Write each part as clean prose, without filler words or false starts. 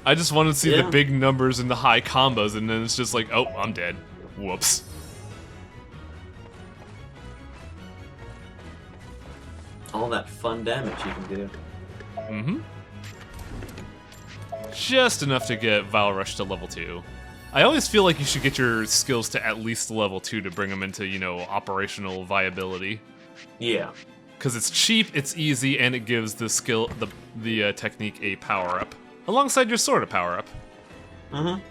I just want to see the Yeah. big numbers and the high combos, and then it's just like, oh, I'm dead. Whoops. All that fun damage you can do. Mm-hmm. Just enough to get Vile Rush to level 2. I always feel like you should get your skills to at least level 2 to bring them into, you know, operational viability. Yeah. Because it's cheap, it's easy, and it gives the skill, the technique a power-up. Alongside your sword a power-up. Mm-hmm.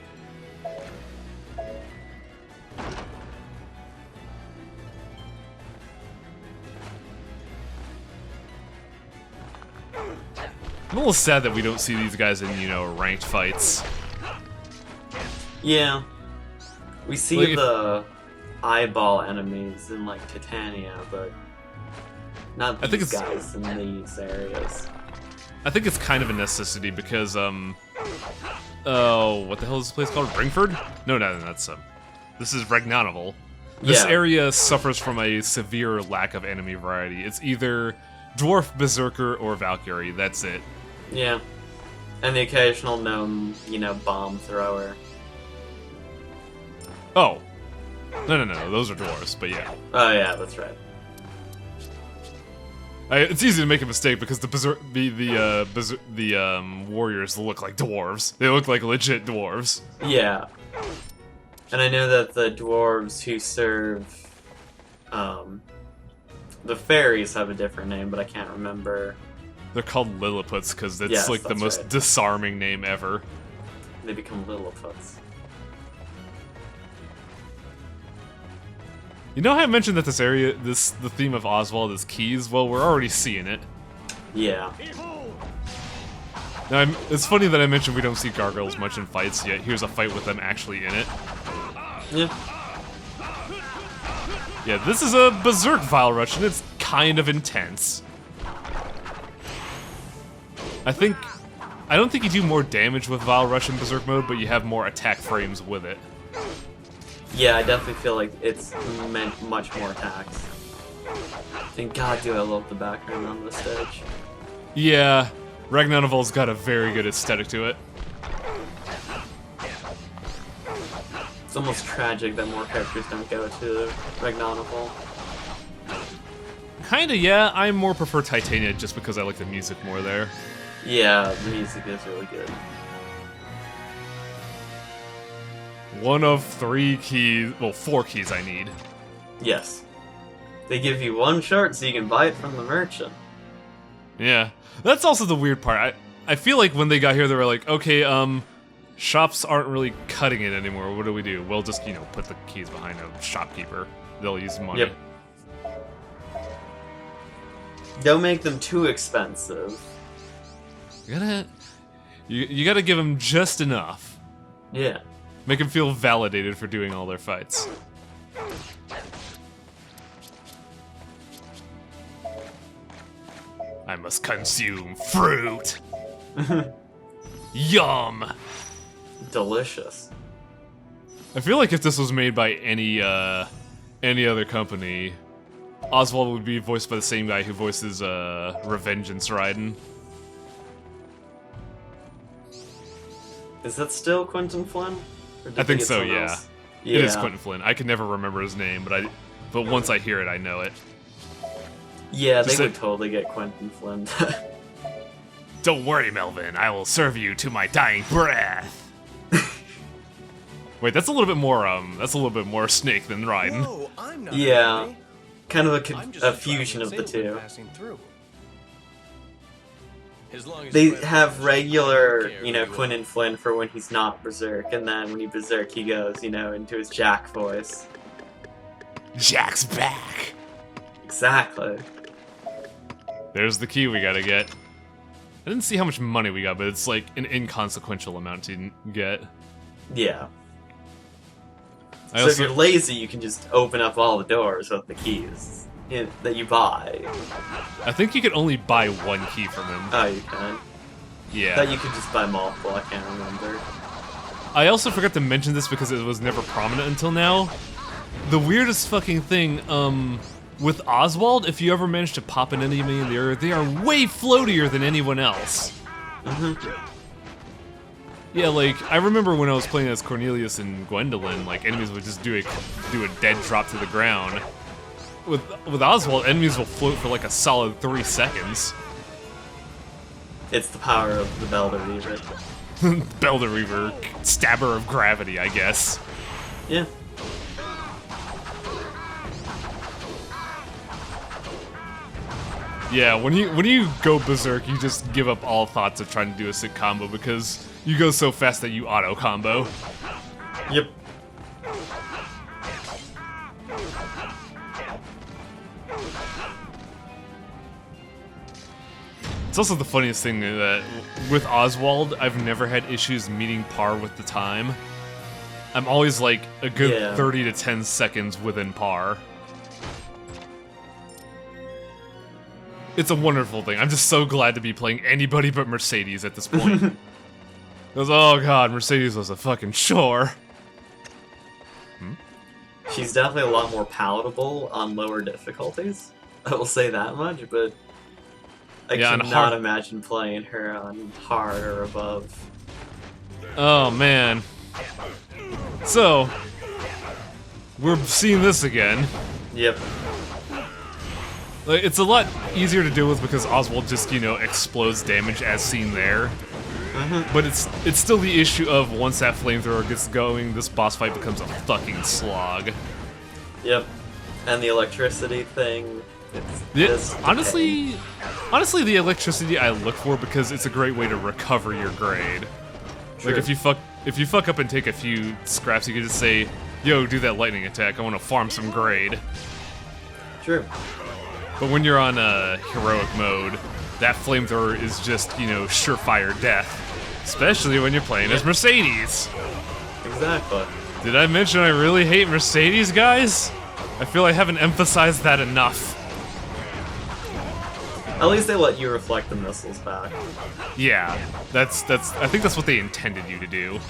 I'm a little sad that we don't see these guys in, you know, ranked fights. Yeah. We see Like, the eyeball enemies in, like, Titania, but not I think these it's- guys in these areas. I think it's kind of a necessity because, oh, what the hell is this place called? Ringford? No, that's, this is Regnanival. This Yeah. area suffers from a severe lack of enemy variety. It's either Dwarf, Berserker, or Valkyrie, that's it. Yeah. And the occasional gnome, you know, bomb thrower. Oh. No, those are dwarves, but yeah. Oh yeah, that's right. It's easy to make a mistake because the warriors look like dwarves. They look like legit dwarves. Yeah. And I know that the dwarves who serve, the fairies have a different name, but I can't remember. They're called Lilliputians because it's Yes, like the that's most right. disarming name ever. They become Lilliputians. You know how I mentioned that this area, the theme of Oswald is keys? Well, we're already seeing it. Yeah. Now, it's funny that I mentioned we don't see gargoyles much in fights, yet here's a fight with them actually in it. Yeah. Yeah, this is a Berserk Vile Rush, and it's kind of intense. I don't think you do more damage with Vile Rush in Berserk mode, but you have more attack frames with it. Yeah, I definitely feel like it's meant much more attacks. And god, do I love the background on this stage. Yeah, Ragnarval's got a very good aesthetic to it. It's almost tragic that more characters don't go to Ragnarval. Kinda, yeah. I more prefer Titania just because I like the music more there. Yeah, the music is really good. One of 3 keys, well, 4 keys I need. Yes. They give you one shard so you can buy it from the merchant. Yeah, that's also the weird part. I feel like when they got here, they were like, okay, shops aren't really cutting it anymore. What do we do? We'll just, you know, put the keys behind a shopkeeper. They'll use money. Yep. Don't make them too expensive. You gotta give them just enough. Yeah. Make them feel validated for doing all their fights. I must consume fruit. Yum. Delicious. I feel like if this was made by any other company, Oswald would be voiced by the same guy who voices Revengeance Raiden. Is that still Quentin Flynn? Or did I they think get so, someone yeah. else? It is Quentin Flynn. I can never remember his name, but once I hear it, I know it. Yeah, Just they would like- totally get Quentin Flynn. Don't worry, Melvin. I will serve you to my dying breath. Wait, that's a little bit more Snake than Raiden. Whoa, I'm not Yeah. angry. kind of I'm just a a fusion of the trifling sailor two. passing through. As long as They Fred have doesn't regular, care you know, who you Quentin Flynn for when he's not Berserk, and then when he Berserk, he goes, you know, into his Jack voice. Jack's back. Exactly. There's the key we gotta get. I didn't see how much money we got, but it's like an inconsequential amount to get. Yeah. I So if also, you're lazy, you can just open up all the doors with the keys that you buy. I think you could only buy 1 key from him. Oh, you can. Yeah. That you could just buy multiple, I can't remember. I also forgot to mention this because it was never prominent until now. The weirdest fucking thing, with Oswald, if you ever manage to pop an enemy in the air, they are way floatier than anyone else. Mm-hmm. Yeah, like, I remember when I was playing as Cornelius and Gwendolyn, like, enemies would just do a dead drop to the ground. With Oswald, enemies will float for like a solid 3 seconds. It's the power of the Belder Reaver. Belder Reaver, stabber of gravity, I guess. Yeah. Yeah, when you go berserk, you just give up all thoughts of trying to do a sick combo because you go so fast that you auto combo. Yep. It's also the funniest thing that with Oswald, I've never had issues meeting par with the time. I'm always like a good 30 to 10 seconds within par. It's a wonderful thing. I'm just so glad to be playing anybody but Mercedes at this point. Because, oh god, Mercedes was a fucking chore. She's definitely a lot more palatable on lower difficulties. I will say that much, but I cannot imagine playing her on hard or above. Oh man. So, we're seeing this again. Yep. Like, it's a lot easier to deal with because Oswald just, you know, explodes damage as seen there. But it's still the issue of once that flamethrower gets going, this boss fight becomes a fucking slog. Yep. And the electricity thing, it's honestly, the electricity I look for because it's a great way to recover your grade. True. Like if you fuck up and take a few scraps, you can just say, "Yo, do that lightning attack. I want to farm some grade." True. But when you're on heroic mode, that flamethrower is just, you know, surefire death. Especially when you're playing as Mercedes. Exactly. Did I mention I really hate Mercedes, guys? I feel I haven't emphasized that enough. At least they let you reflect the missiles back. Yeah, I think that's what they intended you to do.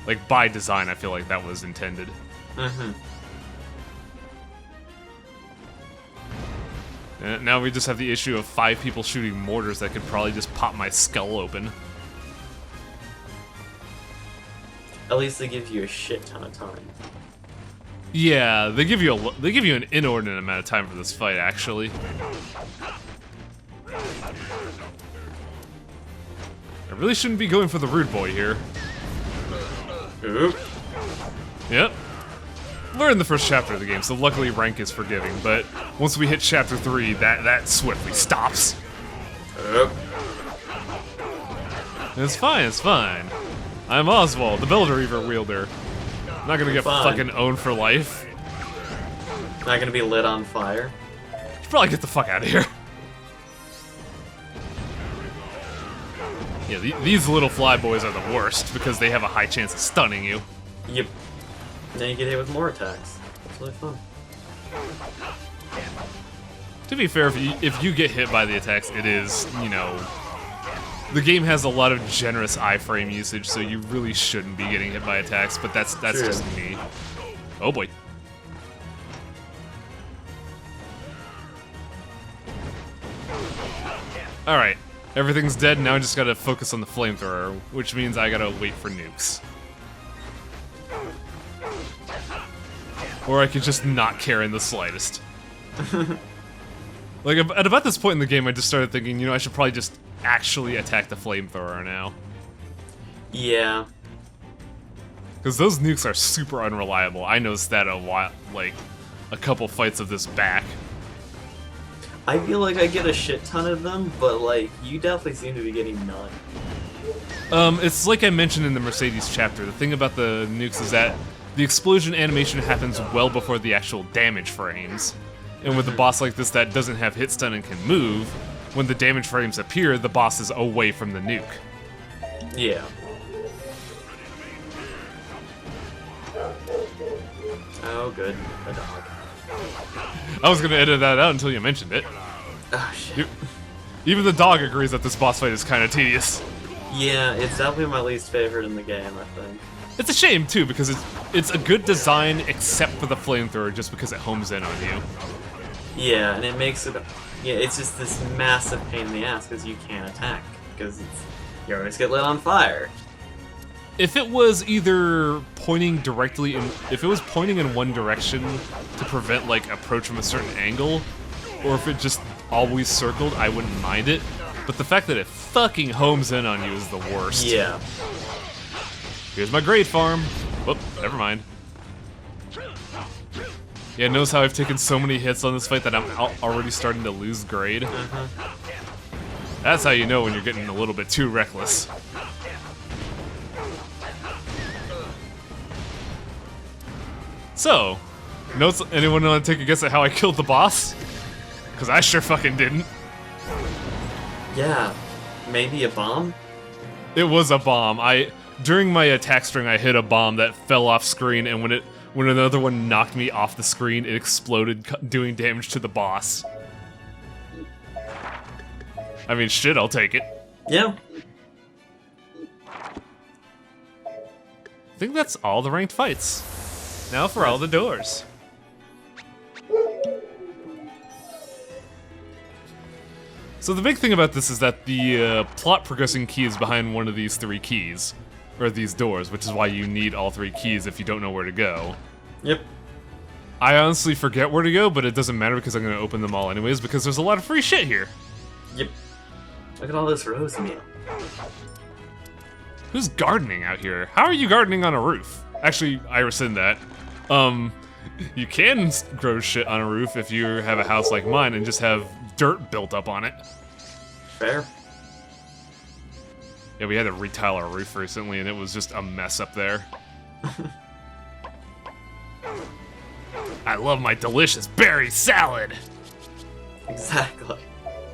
Like, by design, I feel like that was intended. And now we just have the issue of 5 people shooting mortars that could probably just pop my skull open. At least they give you a shit ton of time. Yeah, they give you an inordinate amount of time for this fight, actually. I really shouldn't be going for the rude boy here. Oop. Yep. We're in the first chapter of the game, so luckily rank is forgiving, but once we hit chapter 3, that swiftly stops. Oop. It's fine, it's fine. I'm Oswald, the Belder Reaver wielder. I'm not gonna get fucking owned for life. Not gonna be lit on fire. Should probably get the fuck out of here. Yeah, these little flyboys are the worst because they have a high chance of stunning you. Yep. Then you get hit with more attacks. It's really fun. To be fair, if you get hit by the attacks, it is, you know, the game has a lot of generous iframe usage, so you really shouldn't be getting hit by attacks, but that's just me. Oh boy. Alright, everything's dead, now I just gotta focus on the flamethrower, which means I gotta wait for nukes. Or I could just not care in the slightest. Like, at about this point in the game, I just started thinking, you know, I should probably just actually attack the flamethrower now. Yeah. Because those nukes are super unreliable. I noticed that a couple fights of this back. I feel like I get a shit ton of them, but, like, you definitely seem to be getting none. It's like I mentioned in the Mercedes chapter. The thing about the nukes is that the explosion animation happens well before the actual damage frames. And with a boss like this that doesn't have hit stun and can move, when the damage frames appear, the boss is away from the nuke. Yeah. Oh, good. A dog. I was gonna edit that out until you mentioned it. Oh, shit. Even the dog agrees that this boss fight is kind of tedious. Yeah, it's definitely my least favorite in the game, I think. It's a shame, too, because it's a good design except for the flamethrower, just because it homes in on you. Yeah, and it makes it... Yeah, it's just this massive pain in the ass, because you can't attack. Because You always get lit on fire. If it was either pointing directly in, if it was pointing in one direction to prevent like approach from a certain angle, or if it just always circled, I wouldn't mind it. But the fact that it fucking homes in on you is the worst. Yeah. Here's my grade farm. Whoop, never mind. Yeah, notice how I've taken so many hits on this fight that I'm already starting to lose grade. That's how you know when you're getting a little bit too reckless. So, anyone want to take a guess at how I killed the boss? Because I sure fucking didn't. Yeah, maybe a bomb? It was a bomb. During my attack string, I hit a bomb that fell off screen, and when another one knocked me off the screen, it exploded, doing damage to the boss. I mean, shit, I'll take it. Yeah. I think that's all the ranked fights. Now for all the doors. So the big thing about this is that the plot progressing key is behind one of these 3 keys. Or these doors, which is why you need all 3 keys if you don't know where to go. Yep. I honestly forget where to go, but it doesn't matter because I'm going to open them all anyways, because there's a lot of free shit here. Yep. Look at all this rose meal. Who's gardening out here? How are you gardening on a roof? Actually, I rescind that. You can grow shit on a roof if you have a house like mine and just have dirt built up on it. Fair. Yeah, we had to retile our roof recently and it was just a mess up there. I love my delicious berry salad! Exactly.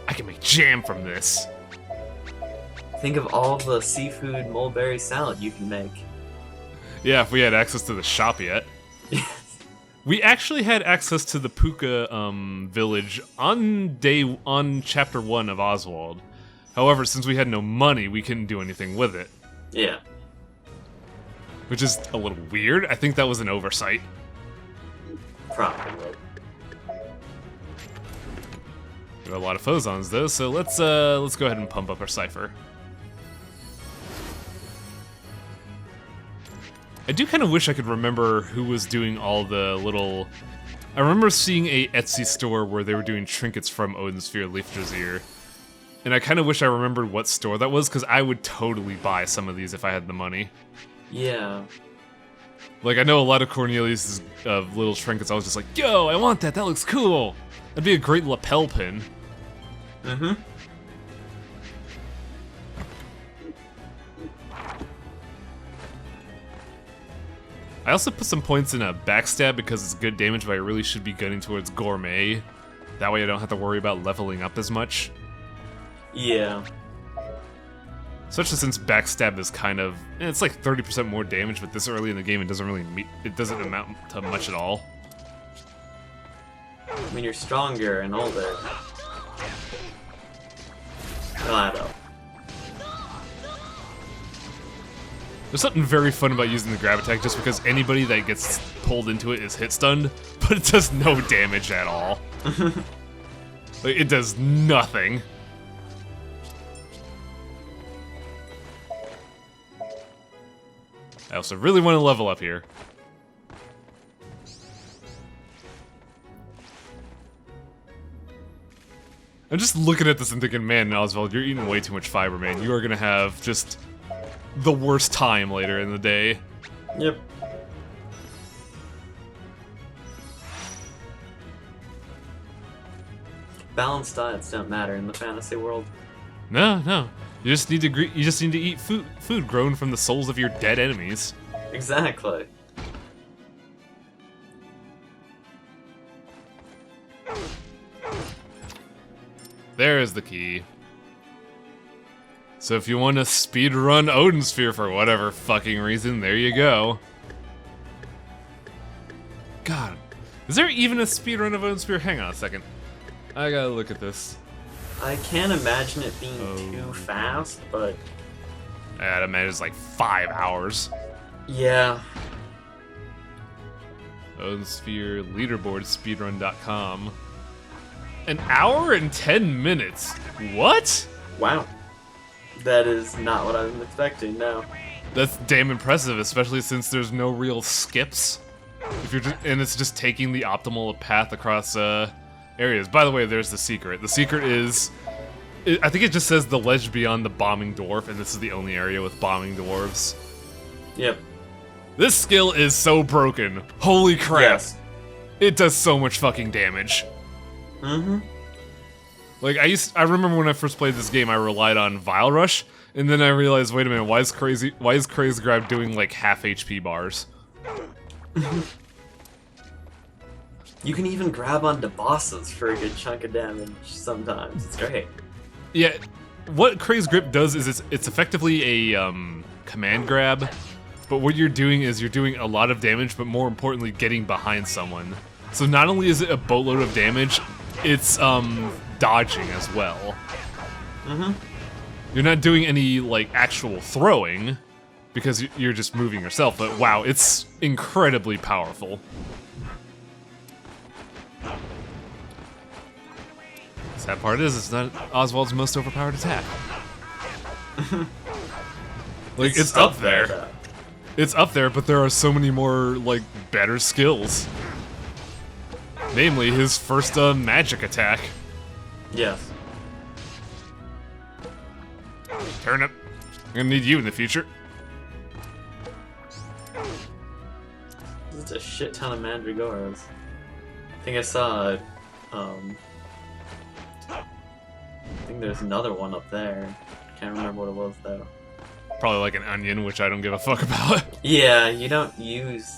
I can make jam from this. Think of all the seafood mulberry salad you can make. Yeah, if we had access to the shop yet. We actually had access to the Puka village on chapter 1 of Oswald. However, since we had no money, we couldn't do anything with it. Yeah. Which is a little weird. I think that was an oversight. Probably. We have a lot of phozons though, so let's go ahead and pump up our cipher. I do kind of wish I could remember who was doing all the little... I remember seeing a Etsy store where they were doing trinkets from Odin Sphere Leafdra's Ear. And I kind of wish I remembered what store that was, because I would totally buy some of these if I had the money. Yeah. Like, I know a lot of Cornelius' little trinkets, I was just like, yo, I want that, that looks cool! That'd be a great lapel pin. Mm-hmm. I also put some points in a backstab because it's good damage, but I really should be gunning towards gourmet. That way I don't have to worry about leveling up as much. Yeah. Especially since backstab is kind of... it's like 30% more damage, but this early in the game it doesn't amount to much at all. I mean, you're stronger and older. It'll add up. There's something very fun about using the grab attack just because anybody that gets pulled into it is hit stunned, but it does no damage at all. Like, it does nothing. I also really want to level up here. I'm just looking at this and thinking, man, Oswald, you're eating way too much fiber, man. You are gonna have just the worst time later in the day. Yep. Balanced diets don't matter in the fantasy world. No, no. You just need to eat food grown from the souls of your dead enemies. Exactly. There is the key. So if you want to speedrun Odin Sphere for whatever fucking reason, there you go. God, is there even a speedrun of Odin Sphere? Hang on a second. I gotta look at this. I can't imagine it being too fast, but... I'd imagine it's like 5 hours. Yeah. Odin Sphere leaderboard speedrun.com. An hour and 10 minutes. What? Wow. That is not what I was expecting, no. That's damn impressive, especially since there's no real skips. If you're and it's just taking the optimal path across areas. By the way, there's the secret. The secret is, I think it just says the ledge beyond the bombing dwarf, and this is the only area with bombing dwarves. Yep. This skill is so broken. Holy crap. Yes. It does so much fucking damage. Mm-hmm. Like, I remember when I first played this game, I relied on Vile Rush, and then I realized, wait a minute, why is Crazy Grab doing, like, half HP bars? You can even grab onto bosses for a good chunk of damage sometimes. It's great. Yeah, what Crazy Grip does is it's effectively a, command grab, but what you're doing is you're doing a lot of damage, but more importantly, getting behind someone. So not only is it a boatload of damage, it's, dodging as well. Mm-hmm. You're not doing any, like, actual throwing, because you're just moving yourself, but wow, it's incredibly powerful. Sad part is, it's not Oswald's most overpowered attack. Like, it's up there. It's up there, but there are so many more, like, better skills. Namely, his first, magic attack. Yes. Turnip. I'm gonna need you in the future. There's a shit ton of Mandragoras. I think I saw, I think there's another one up there. Can't remember what it was, though. Probably like an onion, which I don't give a fuck about. Yeah, you don't use,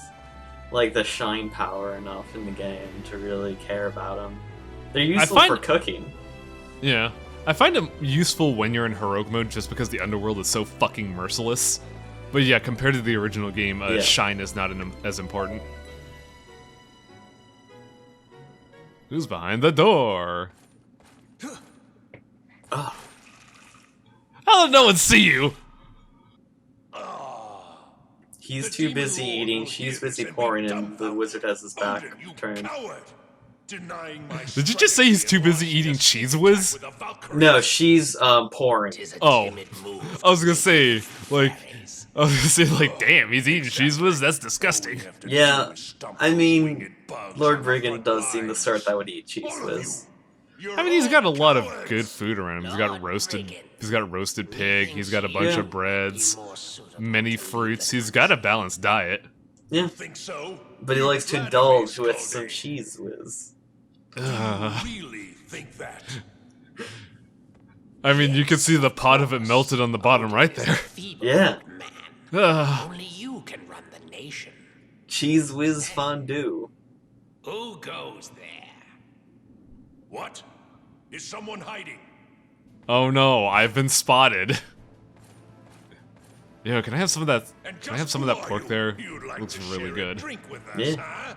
like, the shine power enough in the game to really care about them. They're useful for cooking. Yeah. I find them useful when you're in heroic mode just because the underworld is so fucking merciless. But yeah, compared to the original game, shine is not as important. Who's behind the door? Oh. How did no one see you? He's too busy eating, she's busy pouring, and the wizard has his back turned. Did you just say he's too busy eating cheese whiz? No, she's pouring. Oh, I was gonna say, like, damn, he's eating cheese whiz? That's disgusting. Yeah, I mean, Lord Brigand does seem the sort that would eat cheese whiz. I mean, he's got a lot of good food around him. He's got roasted pig, he's got a bunch of breads, many fruits. He's got a balanced diet. Yeah, but he likes to indulge with some cheese whiz. Really think that? I mean, you can see the pot of it melted on the bottom right there. Yeah. Only you can run the nation. Cheese whiz fondue. Who goes there? What? Is someone hiding? Oh no, I've been spotted. Yo, can I have some of that? Can I have some of that pork there? Looks really good. Yeah. Huh?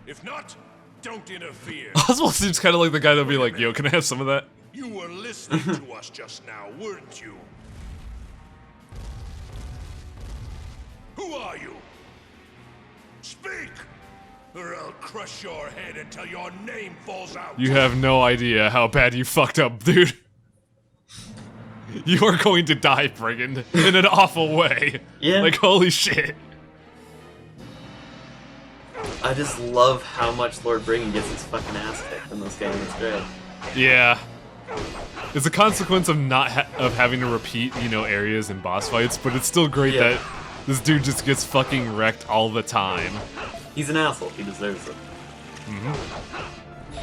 If not, don't interfere. Oswald seems kind of like the guy that'll be like, yo, can I have some of that? You were listening to us just now, weren't you? Who are you? Speak, or I'll crush your head until your name falls out. You have no idea how bad you fucked up, dude. You are going to die, Brigand, in an awful way. Yeah. Like, holy shit. I just love how much Lord Brigand gets his fucking ass kicked in this game. It's great. Yeah. It's a consequence of of having to repeat, you know, areas and boss fights, but it's still great that this dude just gets fucking wrecked all the time. He's an asshole. He deserves it.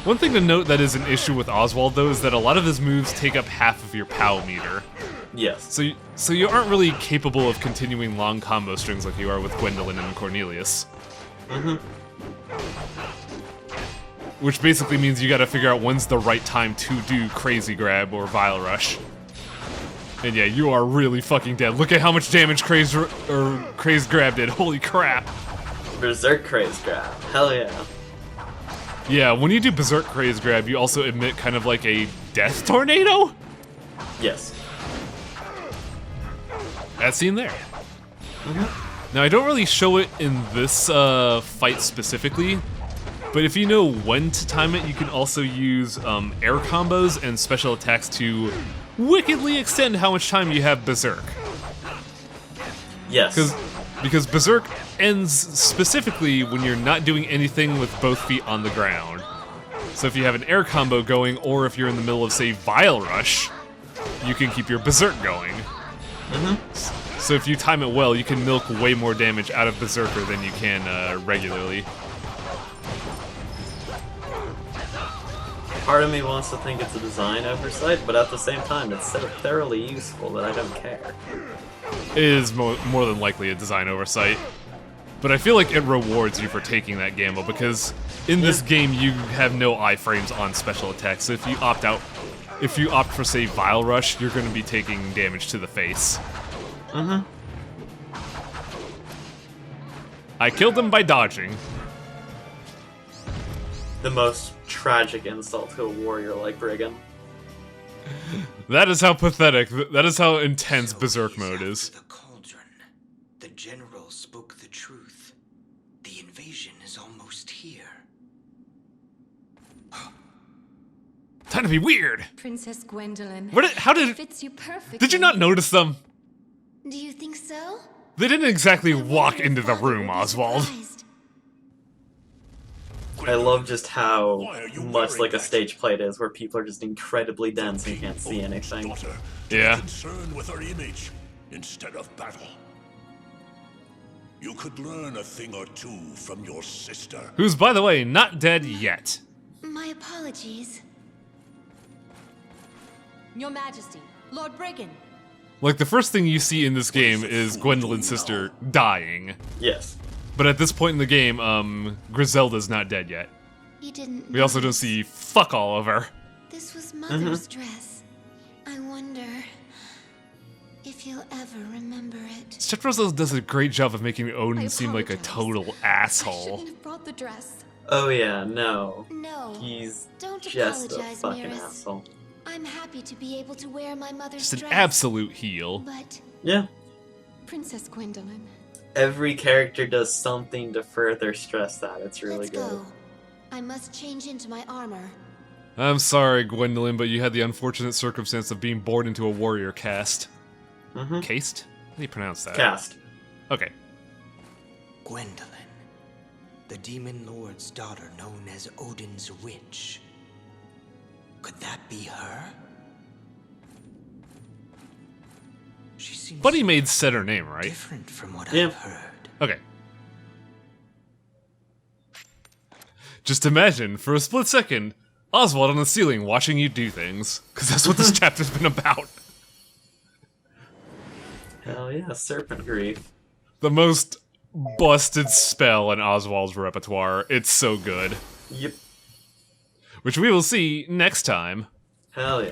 One thing to note that is an issue with Oswald, though, is that a lot of his moves take up half of your POW meter. Yes. So you aren't really capable of continuing long combo strings like you are with Gwendolyn and Cornelius. Which basically means you gotta figure out when's the right time to do Crazy Grab or Vile Rush. And yeah, you are really fucking dead. Look at how much damage Crazy Grab did. Holy crap. Berserk Craze Grab. Hell yeah. Yeah, when you do Berserk Craze Grab, you also emit kind of like a death tornado? Yes. That scene there. Now, I don't really show it in this fight specifically, but if you know when to time it, you can also use air combos and special attacks to wickedly extend how much time you have Berserk. Yes. Because Berserk ends specifically when you're not doing anything with both feet on the ground. So if you have an air combo going, or if you're in the middle of, say, Vile Rush, you can keep your Berserk going. So if you time it well, you can milk way more damage out of Berserker than you can regularly. Part of me wants to think it's a design oversight, but at the same time, it's so thoroughly useful that I don't care. It is more than likely a design oversight. But I feel like it rewards you for taking that gamble, because in this game you have no iframes on special attacks, so if you opt for, say, Vile Rush, you're going to be taking damage to the face. I killed them by dodging. The most tragic insult to a warrior like Brigand. That is how pathetic, that is how intense Berserk mode is. The cauldron. The general spoke the truth. The invasion is almost here. Time to be weird. Princess Gwendolyn. How did fits you perfectly. Did you not notice them? Do you think so? They didn't exactly walk into the room, Oswald. I love just how much like a stage play it is, where people are just incredibly dense and can't see anything. Yeah. Concerned with her image instead of battle. You could learn a thing or two from your sister. Who's, by the way, not dead yet. My apologies. Your Majesty, Lord Brigand. Like, the first thing you see in this game is Gwendolyn's sister dying. Yes. But at this point in the game, Griselda's not dead yet. You didn't We also don't notice. see fuck all of her. This was Mother's dress. I wonder if he'll ever remember it. Shetrozos does a great job of making Odin I seem like a apologize. total I asshole. shouldn't have brought the dress. Oh yeah, no. No. He's Don't just a apologize, fucking Miris. asshole. I'm happy to be able to wear my mother's Just an dress. absolute heel. But Yeah. Princess Gwendolyn, Every character does something to further stress that. It's really let's good. go. I must change into my armor. I'm sorry, Gwendolyn, but you had the unfortunate circumstance of being born into a warrior caste. Caste? How do you pronounce that? Cast. Okay. Gwendolyn, the demon lord's daughter known as Odin's witch. Could that be her? She seems Buddy made said her name, right? different from what Yeah. I've heard. Okay. Just imagine, for a split second, Oswald on the ceiling watching you do things. Because that's what this chapter's been about. Hell yeah, serpent grief. The most busted spell in Oswald's repertoire. It's so good. Yep. Which we will see next time. Hell yeah.